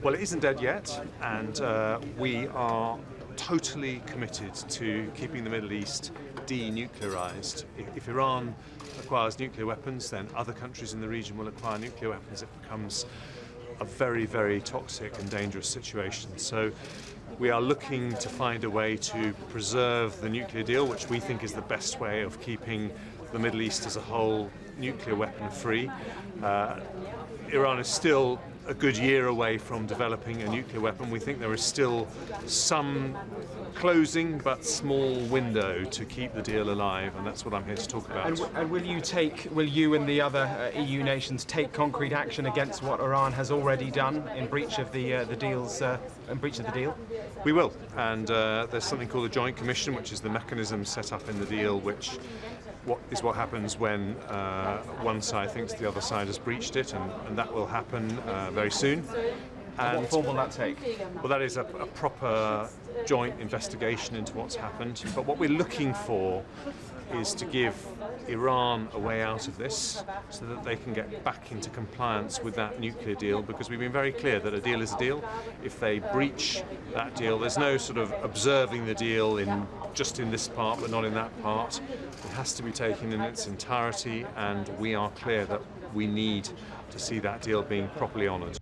Well, it isn't dead yet, and we are totally committed to keeping the Middle East denuclearized. If Iran acquires nuclear weapons, then other countries in the region will acquire nuclear weapons. It becomes a very, very toxic and dangerous situation. So we are looking to find a way to preserve the nuclear deal, which we think is the best way of keeping the Middle East as a whole nuclear weapon free. Iran is still a good year away from developing a nuclear weapon. We think there is still some closing but small window to keep the deal alive, and that's what I'm here to talk about. And will you and the other EU nations take concrete action against what Iran has already done in breach of the deal? We will, and there's something called a Joint Commission, which is the mechanism set up in the deal, which what happens when one side thinks the other side has breached it, and that will happen very soon. And what form will that take? Well, that is a proper joint investigation into what's happened. But what we're looking for is to give Iran a way out of this so that they can get back into compliance with that nuclear deal, because we've been very clear that a deal is a deal. If they breach that deal, there's no sort of observing the deal just in this part but not in that part. It has to be taken in its entirety, and we are clear that we need to see that deal being properly honoured.